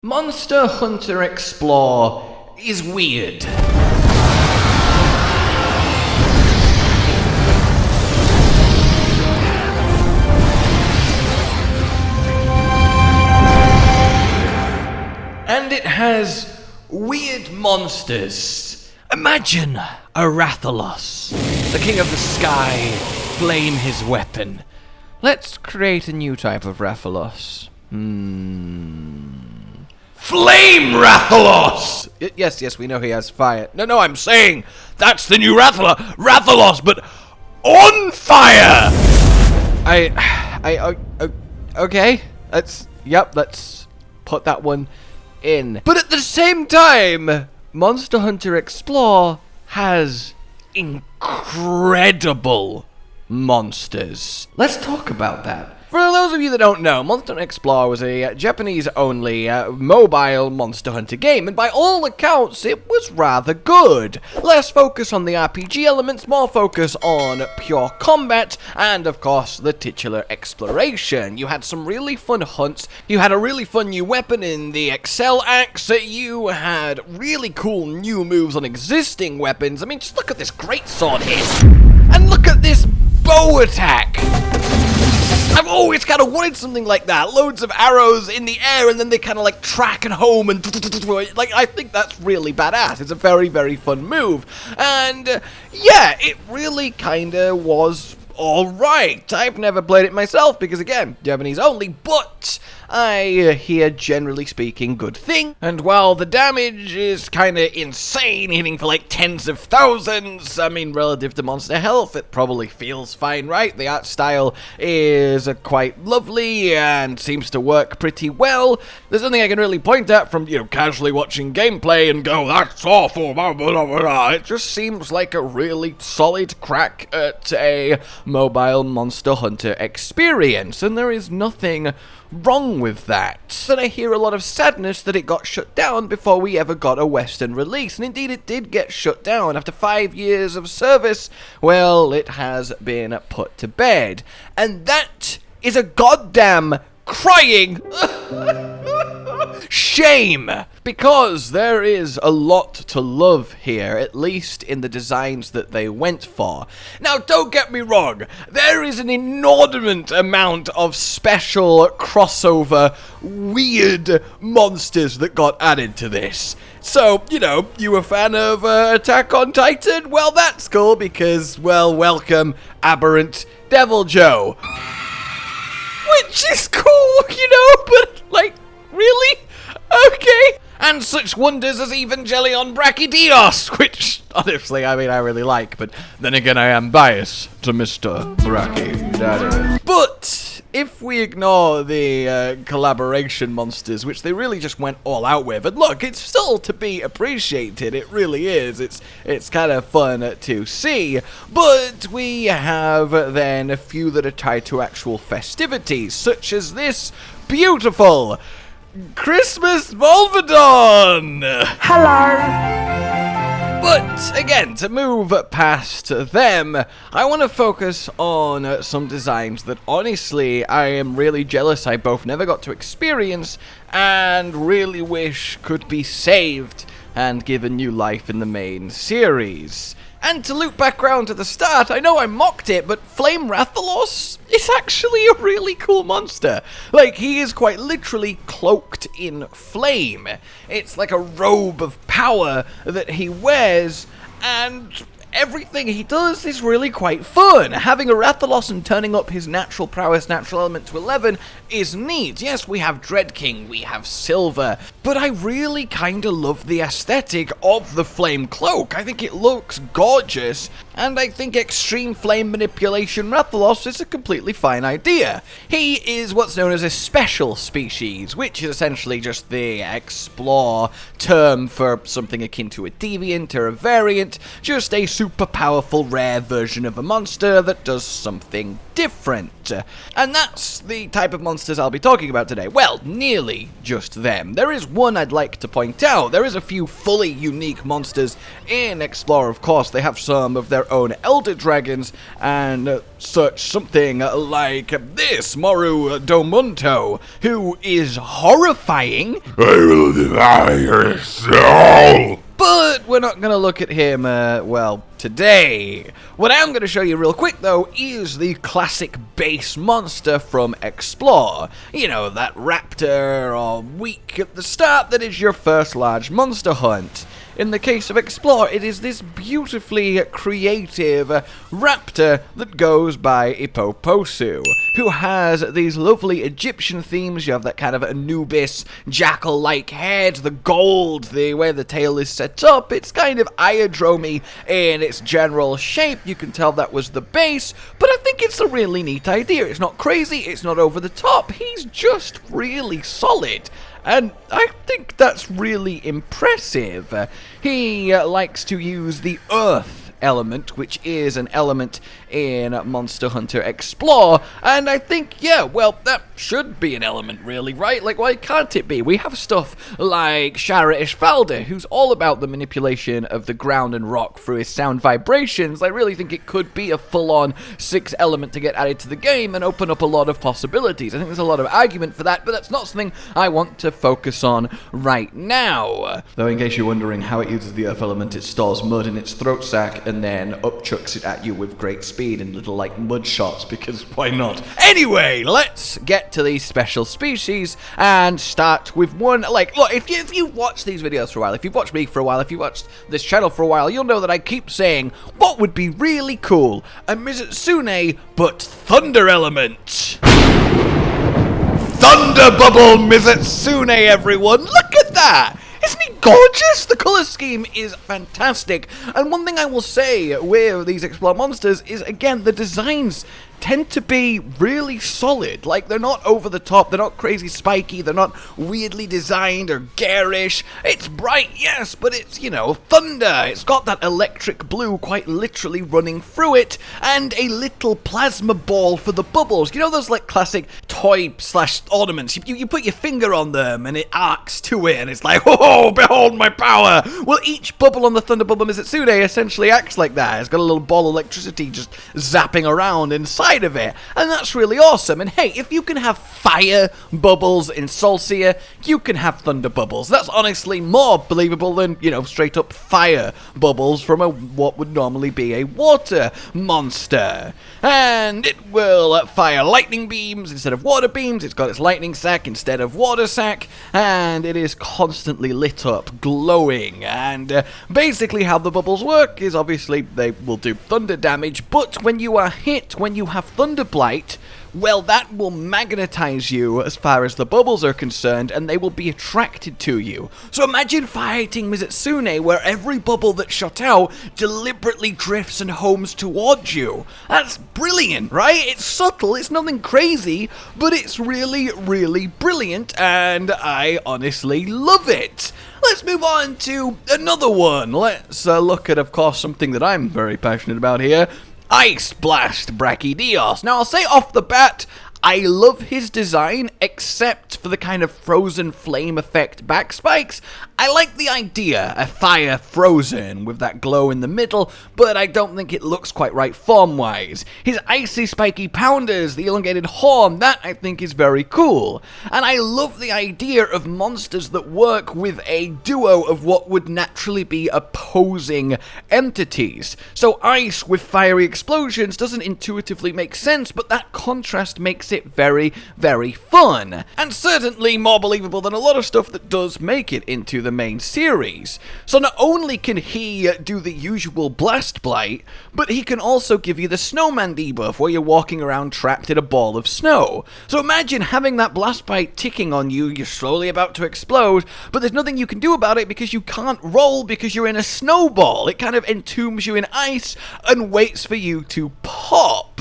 Monster Hunter Explore is weird. And it has weird monsters. Imagine a Rathalos, the king of the sky, flame his weapon. Let's create a new type of Rathalos. Flame Rathalos! Yes, we know he has fire. No, I'm saying that's the new Rathalos, but on fire! Okay. Let's put that one in. But at the same time, Monster Hunter Explore has incredible monsters. Let's talk about that. For those of you that don't know, Monster Hunter Explore was a Japanese-only mobile Monster Hunter game, and by all accounts, it was rather good. Less focus on the RPG elements, more focus on pure combat, and of course, the titular exploration. You had some really fun hunts, you had a really fun new weapon in the Accel axe, you had really cool new moves on existing weapons. I mean, just look at this greatsword hit, and look at this bow attack. I've always kind of wanted something like that. Loads of arrows in the air, and then they kind of like track and home, and like, I think that's really badass. It's a very, very fun move. And yeah, it really kind of was alright. I've never played it myself because, again, Japanese only, but I hear, generally speaking, good thing. And while the damage is kind of insane, hitting for like tens of thousands, I mean, relative to monster health, it probably feels fine, right? The art style is quite lovely and seems to work pretty well. There's nothing I can really point at from, casually watching gameplay and go, that's awful, blah, blah, blah, blah. It just seems like a really solid crack at a mobile Monster Hunter experience, and there is nothing wrong with that. But I hear a lot of sadness that it got shut down before we ever got a Western release, and indeed it did get shut down after 5 years of service. Well, it has been put to bed, and that is a goddamn crying shame, because there is a lot to love here, at least in the designs that they went for. Now, don't get me wrong, there is an inordinate amount of special crossover weird monsters that got added to this. So, you a fan of Attack on Titan? Well, that's cool because, well, welcome Aberrant Devil Joe. Which is cool, but, like, really? Okay. And such wonders as Evangelion Brachidios, which, honestly, I really like, but then again, I am biased to Mr. Brachidios. But if we ignore the collaboration monsters, which they really just went all out with, and look, it's still to be appreciated, it really is, it's kind of fun to see, but we have then a few that are tied to actual festivities, such as this beautiful Christmas Volvodon! Hello! But, again, to move past them, I want to focus on some designs that, honestly, I am really jealous I both never got to experience and really wish could be saved and given new life in the main series. And to loop back around to the start, I know I mocked it, but Flame Rathalos is actually a really cool monster. Like, he is quite literally cloaked in flame. It's like a robe of power that he wears, and everything he does is really quite fun. Having a Rathalos and turning up his natural prowess, natural element to 11 is neat. Yes, we have Dread King, we have Silver, but I really kind of love the aesthetic of the flame cloak. I think it looks gorgeous, and I think extreme flame manipulation Rathalos is a completely fine idea. He is what's known as a special species, which is essentially just the explore term for something akin to a deviant or a variant, just a super powerful rare version of a monster that does something different. And that's the type of monsters I'll be talking about today. Well, nearly just them. There is one I'd like to point out. There is a few fully unique monsters in Explorer, of course. They have some of their their own elder dragons and such, something like this Moru Domunto, who is horrifying. I will devour your soul! But we're not going to look at him, well, today. What I am going to show you real quick, though, is the classic base monster from Explore. You know, that raptor or weak at the start that is your first large monster hunt. In the case of Explore, it is this beautifully creative raptor that goes by Ipoposu, who has these lovely Egyptian themes. You have that kind of Anubis jackal-like head, the gold, the way the tail is set up. It's kind of iodromy in its general shape. You can tell that was the base, but I think it's a really neat idea. It's not crazy, it's not over the top. He's just really solid. And I think that's really impressive. He likes to use the earth element, which is an element in Monster Hunter Explore, and I think, yeah, well, that should be an element, really, right? Like, why can't it be? We have stuff like Shara Ishvalda, who's all about the manipulation of the ground and rock through his sound vibrations. I really think it could be a full-on 6 element to get added to the game and open up a lot of possibilities. I think there's a lot of argument for that, but that's not something I want to focus on right now. Though, in case you're wondering how it uses the earth element, it stores mud in its throat sac and then upchucks it at you with great speed in little, like, mud shots, because why not? Anyway, let's get to these special species and start with one. Like, look, if you've watched these videos for a while, if you've watched me for a while, if you've watched this channel for a while, you'll know that I keep saying, what would be really cool? A Mizutsune, but thunder element. Thunder Bubble Mizutsune, everyone! Look at that! Isn't he gorgeous? The color scheme is fantastic. And one thing I will say with these Explore monsters is, again, the designs tend to be really solid. Like, they're not over the top, they're not crazy spiky, they're not weirdly designed or garish. It's bright, yes, but it's, you know, thunder. It's got that electric blue quite literally running through it, and a little plasma ball for the bubbles. You know those, like, classic toy/ornaments? You put your finger on them and it arcs to it, and it's like, oh, behold my power! Well, each bubble on the Thunder Bubble Mizutsune essentially acts like that. It's got a little ball of electricity just zapping around inside of it, and that's really awesome. And hey, if you can have fire bubbles in Solcia, you can have thunder bubbles. That's honestly more believable than, you know, straight up fire bubbles from what would normally be a water monster. And it will fire lightning beams instead of water beams. It's got its lightning sac instead of water sac, and it is constantly lit up, glowing. And basically how the bubbles work is, obviously they will do thunder damage, but when you are hit, when you have Thunder Blight, well, that will magnetize you as far as the bubbles are concerned, and they will be attracted to you. So imagine fighting Mizutsune, where every bubble that's shot out deliberately drifts and homes towards you. That's brilliant, right? It's subtle, it's nothing crazy, but it's really, really brilliant, and I honestly love it. Let's move on to another one. Let's look at, of course, something that I'm very passionate about here. Ice Blast Brachidios. Now, I'll say off the bat, I love his design, except for the kind of frozen flame effect back spikes. I like the idea, a fire frozen with that glow in the middle, but I don't think it looks quite right form-wise. His icy spiky pounders, the elongated horn, that I think is very cool. And I love the idea of monsters that work with a duo of what would naturally be opposing entities. So ice with fiery explosions doesn't intuitively make sense, but that contrast makes it very, very fun. And certainly more believable than a lot of stuff that does make it into the main series. So not only can he do the usual blast blight, but he can also give you the snowman debuff where you're walking around trapped in a ball of snow. So imagine having that blast blight ticking on you, you're slowly about to explode, but there's nothing you can do about it because you can't roll because you're in a snowball. It kind of entombs you in ice and waits for you to pop.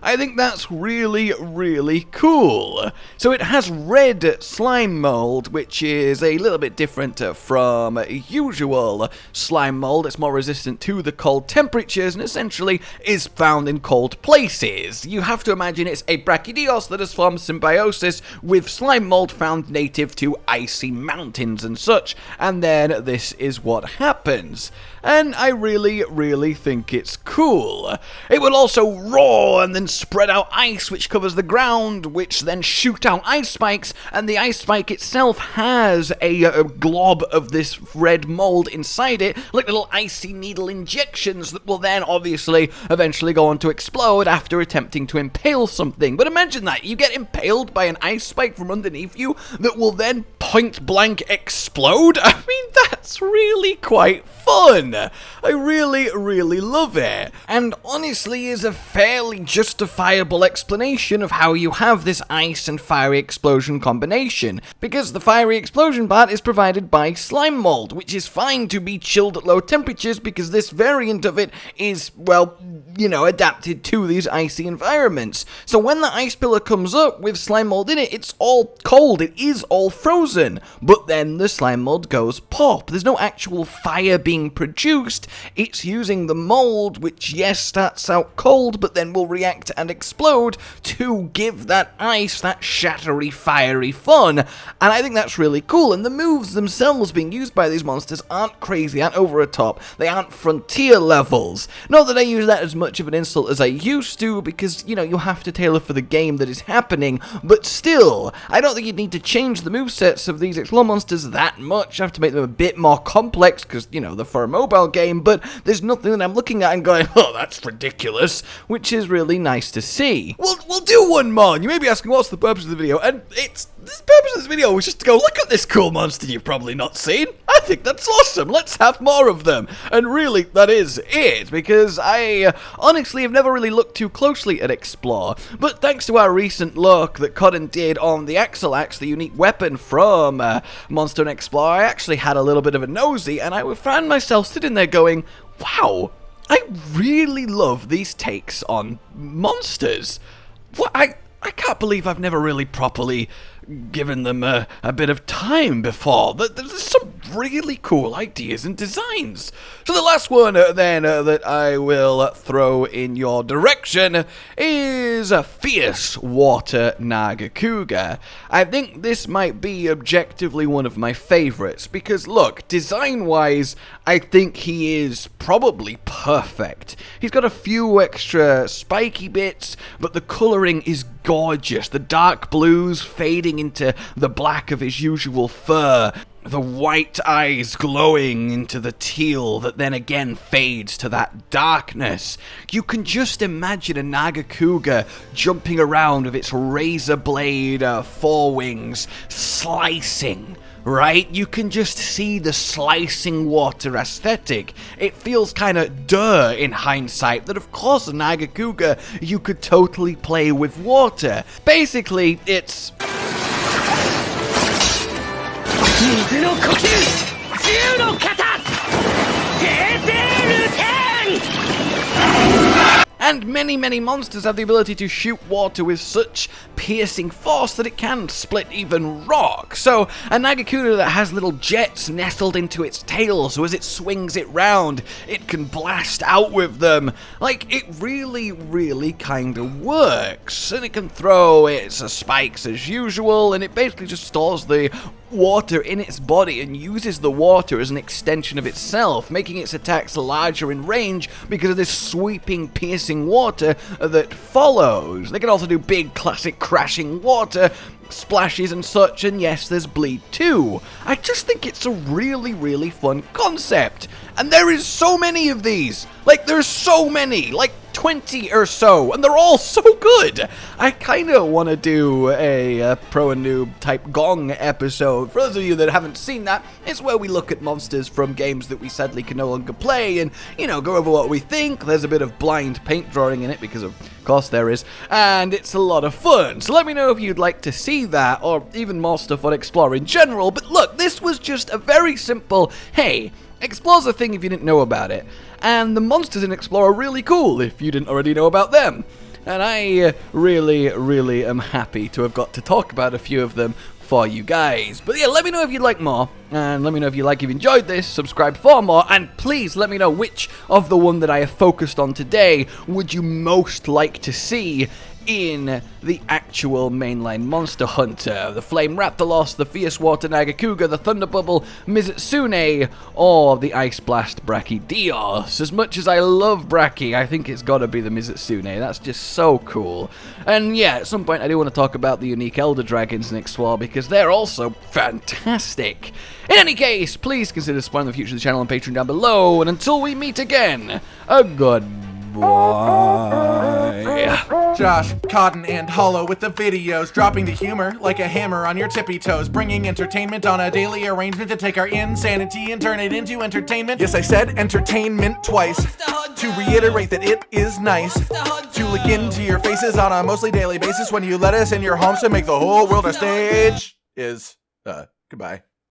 I think that's really, really cool. So it has red slime mold, which is a little bit different from usual slime mold. It's more resistant to the cold temperatures and essentially is found in cold places. You have to imagine it's a Brachidios that has formed symbiosis with slime mold found native to icy mountains and such, and then this is what happens. And I really, really think it's cool. It will also roar and then spread out ice which covers the ground, which then shoot out ice spikes, and the ice spike itself has a glob of this red mold inside it, like little icy needle injections that will then obviously eventually go on to explode after attempting to impale something. But imagine that, you get impaled by an ice spike from underneath you that will then point blank explode? I mean, that's really quite fun. I really, really love it. And honestly is a fairly justifiable explanation of how you have this ice and fiery explosion combination, because the fiery explosion part is provided by slime mold, which is fine to be chilled at low temperatures because this variant of it is, well, you know, adapted to these icy environments. So when the ice pillar comes up with slime mold in it, it's all cold, it is all frozen, but then the slime mold goes pop. There's no actual fire being produced, it's using the mold, which yes, starts out cold, but then will react and explode to give that ice that shattery, fiery fun, and I think that's really cool. And the moves themselves being used by these monsters aren't crazy, aren't over the top, they aren't frontier levels. Not that I use that as much of an insult as I used to, because, you know, you have to tailor for the game that is happening, but still, I don't think you'd need to change the movesets of these Explore monsters that much. You have to make them a bit more complex, because, you know, they're for a mobile game, but there's nothing that I'm looking at and going, oh, that's ridiculous, which is really nice to see. We'll do one more, and you may be asking what's the purpose of the video, and the purpose of this video was just to go, look at this cool monster you've probably not seen. I think that's awesome, let's have more of them. And really, that is it, because I honestly have never really looked too closely at Explore, but thanks to our recent look that Codden did on the Accel axe, the unique weapon from Monster and Explore, I actually had a little bit of a nosy, and I found myself sitting there going, wow, I really love these takes on monsters. What, I can't believe I've never really properly given them a bit of time before. There's some really cool ideas and designs. So the last one then that I will throw in your direction is a Fierce Water Naga Cougar. I think this might be objectively one of my favorites because look, design-wise, I think he is probably perfect. He's got a few extra spiky bits, but the coloring is gorgeous. The dark blues fading into the black of his usual fur, the white eyes glowing into the teal that then again fades to that darkness. You can just imagine a Naga Cougar jumping around with its razor blade forewings, slicing. Right? You can just see the slicing water aesthetic. It feels kinda duh in hindsight that of course a Naga Cougar you could totally play with water. Basically, it's... And many monsters have the ability to shoot water with such piercing force that it can split even rock. So a Naga Cougar that has little jets nestled into its tail, so as it swings it round, it can blast out with them. Like, it really kind of works. And it can throw its spikes as usual, and it basically just stores the water in its body and uses the water as an extension of itself, making its attacks larger in range because of this sweeping, piercing water that follows. They can also do big, classic crashing water splashes and such, and yes, there's bleed too. I just think it's a really fun concept, and there is so many of these. Like, there's so many, like 20 or so, and they're all so good. I kind of want to do a pro and noob type gong episode. For those of you that haven't seen that, it's where we look at monsters from games that we sadly can no longer play and, you know, go over what we think. There's a bit of blind paint drawing in it because of course there is, and it's a lot of fun. So let me know if you'd like to see that, or even more stuff on Explore in general. But look, this was just a very simple, hey, Explore's a thing if you didn't know about it, and the monsters in Explore are really cool if you didn't already know about them. and I really am happy to have got to talk about a few of them for you guys. But yeah, let me know if you'd like more, and let me know if you've enjoyed this, subscribe for more, and please let me know which of the one that I have focused on today would you most like to see in the actual mainline Monster Hunter. The Flame Raptor, the Fierce Water Naga Cougar, the Thunderbolt Mizutsune, or the Ice Blast Brachidios. As much as I love Brachy, I think it's gotta be the Mizutsune. That's just so cool. And yeah, at some point I do want to talk about the unique Elder Dragons in Accel because they're also fantastic. In any case, please consider supporting the future of the channel on Patreon down below, and until we meet again, a goodbye. Josh, Cotton, and Hollow with the videos, dropping the humor like a hammer on your tippy toes, bringing entertainment on a daily arrangement to take our insanity and turn it into entertainment. Yes, I said entertainment twice, to reiterate that it is nice to look into your faces on a mostly daily basis when you let us in your homes to make the whole world a stage. Goodbye.